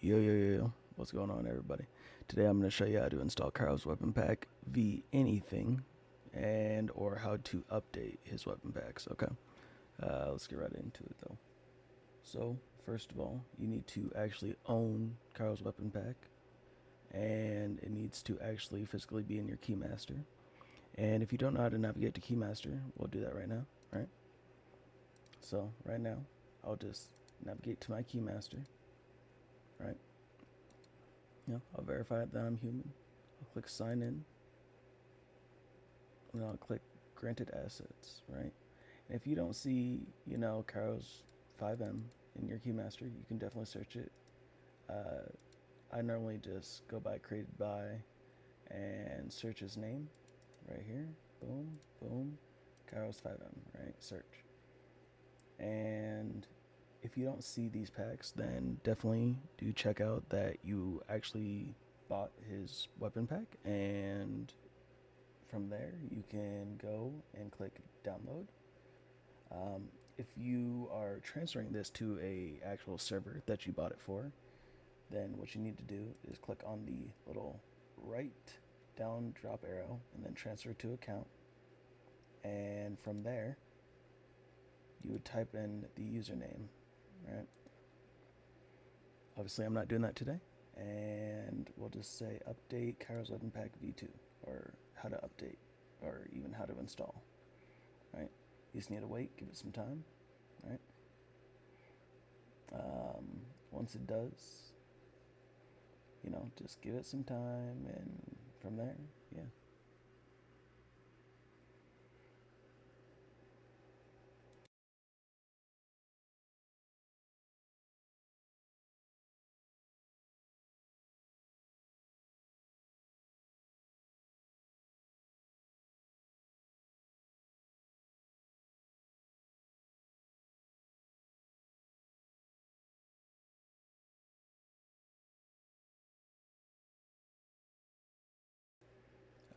Yo, what's going on, everybody? Today I'm going to show you how to install Kyros weapon pack v anything, and or how to update his weapon packs. Okay, let's get right into it though. So first of all, you need to actually own Kyros weapon pack, and it needs to actually physically be in your keymaster. And if you don't know how to navigate to keymaster, we'll do that right now. Right. So right now, I'll just navigate to my keymaster. Right. I'll verify that I'm human. I'll click sign in, and I'll click granted assets, right? And if you don't see, Kyros Fivem in your keymaster, you can definitely search it. I normally just go by created by and search his name right here. Boom, boom, Kyros Fivem, right? Search. And if you don't see these packs, then definitely do check out that you actually bought his weapon pack, and from there you can go and click download. If you are transferring this to a actual server that you bought it for, then what you need to do is click on the little right down drop arrow and then transfer to account, and from there you would type in the username, right? Obviously I'm not doing that today, and we'll just say update Kyros weapon pack v2, or how to update, or even how to install, right? You just need to wait, give it some time, right? Once it does, just give it some time, and from there, yeah.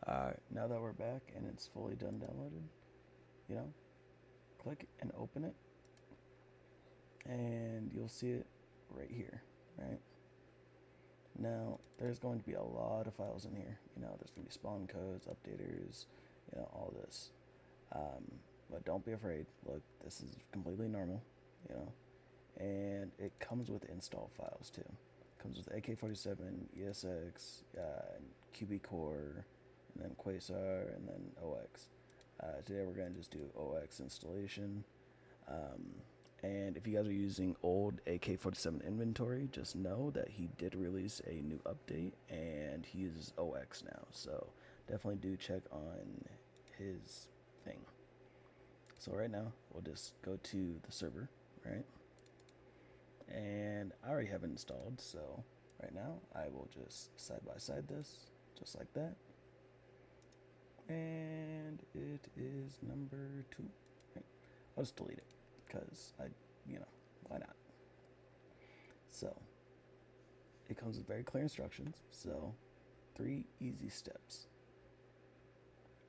Alright, now that we're back and it's fully done downloaded, you know, click and open it, and you'll see it right here, right? Now, there's going to be a lot of files in here. There's going to be spawn codes, updaters, all this. But don't be afraid. Look, this is completely normal, you know. And it comes with install files too. It comes with AK-47, ESX, QB Core, and then Quasar, and then OX. Today we're going to just do OX installation. And if you guys are using old AK-47 inventory, just know that he did release a new update and he uses OX now. So definitely do check on his thing. So right now, we'll just go to the server, right? And I already have it installed, so right now I will just side by side this, just like that. And it is number 2. Right? I'll just delete it because why not? So it comes with very clear instructions. So 3 easy steps.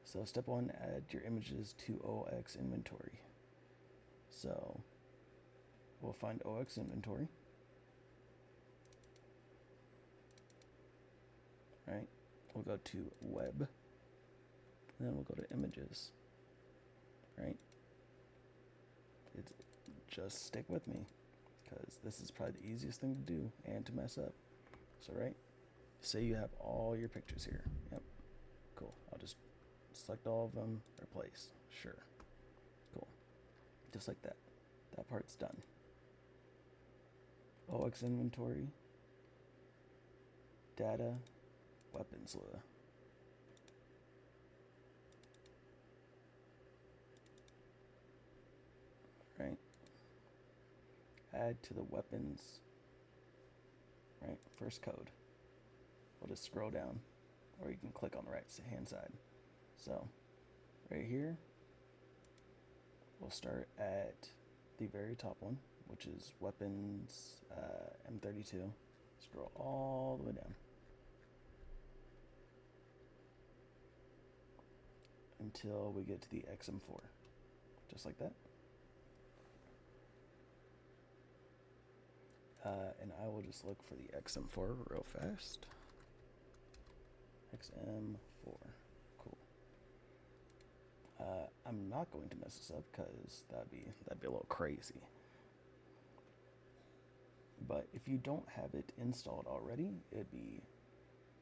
So step 1, add your images to OX inventory. So we'll find OX inventory. Right? We'll go to web. And then we'll go to images. Right? Just stick with me, because this is probably the easiest thing to do and to mess up. So right, say you have all your pictures here. Yep, cool. I'll just select all of them, replace. Sure, cool. Just like that. That part's done. OX inventory, data, weapons lua. Right. Add to the weapons. Right, first code. We'll just scroll down, or you can click on the right hand side. So right here, we'll start at the very top one, which is weapons, M32. Scroll all the way down until we get to the XM4, just like that. And I will just look for the XM4 real fast. XM4, cool. I'm not going to mess this up because that'd be a little crazy. But if you don't have it installed already, it'd be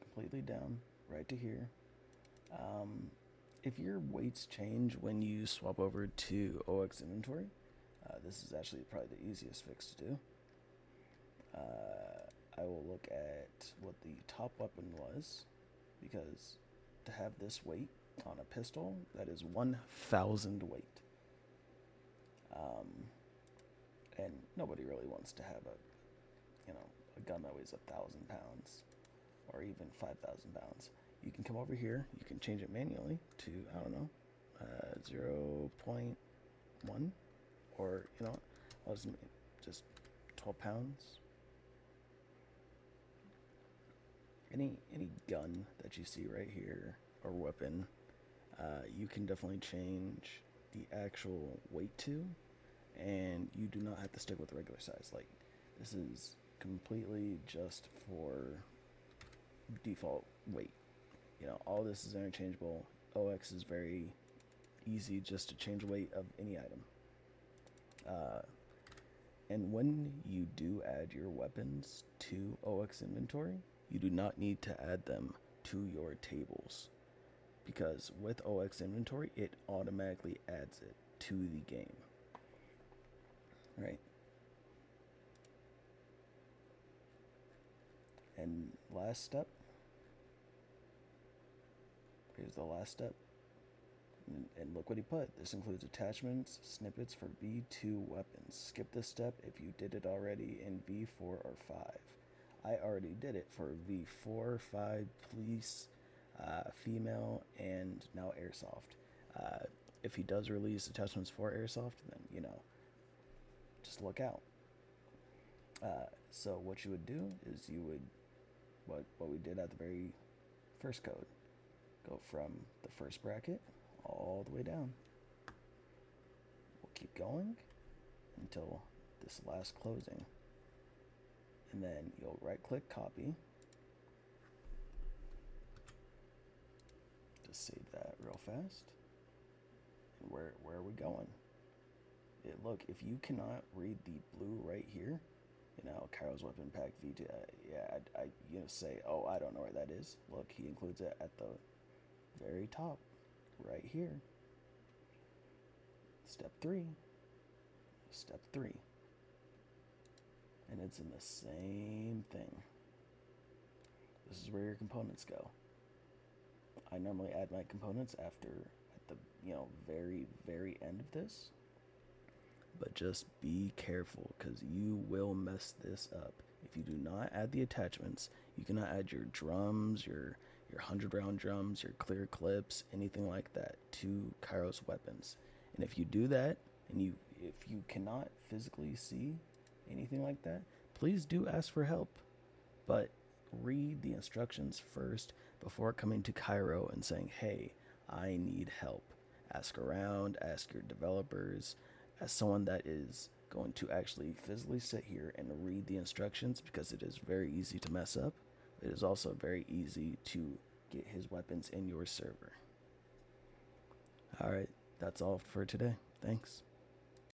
completely down right to here. If your weights change when you swap over to OX inventory, this is actually probably the easiest fix to do. I will look at what the top weapon was, because to have this weight on a pistol, that is 1,000 weight. And nobody really wants to have a gun that weighs 1,000 pounds or even 5,000 pounds. You can come over here, you can change it manually to, I don't know, 0.1, or, just 12 pounds. Any gun that you see right here, or weapon, you can definitely change the actual weight to, and you do not have to stick with the regular size. Like, this is completely just for default weight. All this is interchangeable. OX is very easy just to change weight of any item. And when you do add your weapons to OX inventory, you do not need to add them to your tables, because with OX inventory, it automatically adds it to the game. Right? And last step. Here's the last step. And look what he put. This includes attachments, snippets for V2 weapons. Skip this step if you did it already in V4 or 5. I already did it for V4, 5, police, female, and now airsoft. If he does release attachments for airsoft, then, just look out. So what you would do is you would, what we did at the very first code, go from the first bracket all the way down. We'll keep going until this last closing. And then you'll right click copy. Just save that real fast. And where are we going? Look, if you cannot read the blue right here, Kyros weapon pack V2, I say, oh, I don't know where that is. Look, he includes it at the very top, right here. Step 3. And it's in the same thing. This is where your components go. I normally add my components at the very, very end of this. But just be careful, because you will mess this up. If you do not add the attachments, you cannot add your drums, your 100-round drums, your clear clips, anything like that to Kyros weapons. And if you do that, and if you cannot physically see anything like that, please do ask for help. But read the instructions first before coming to Kyro and saying, hey, I need help. Ask around, ask your developers, as someone that is going to actually physically sit here and read the instructions, because it is very easy to mess up. It is also very easy to get his weapons in your server. Alright, that's all for today. Thanks.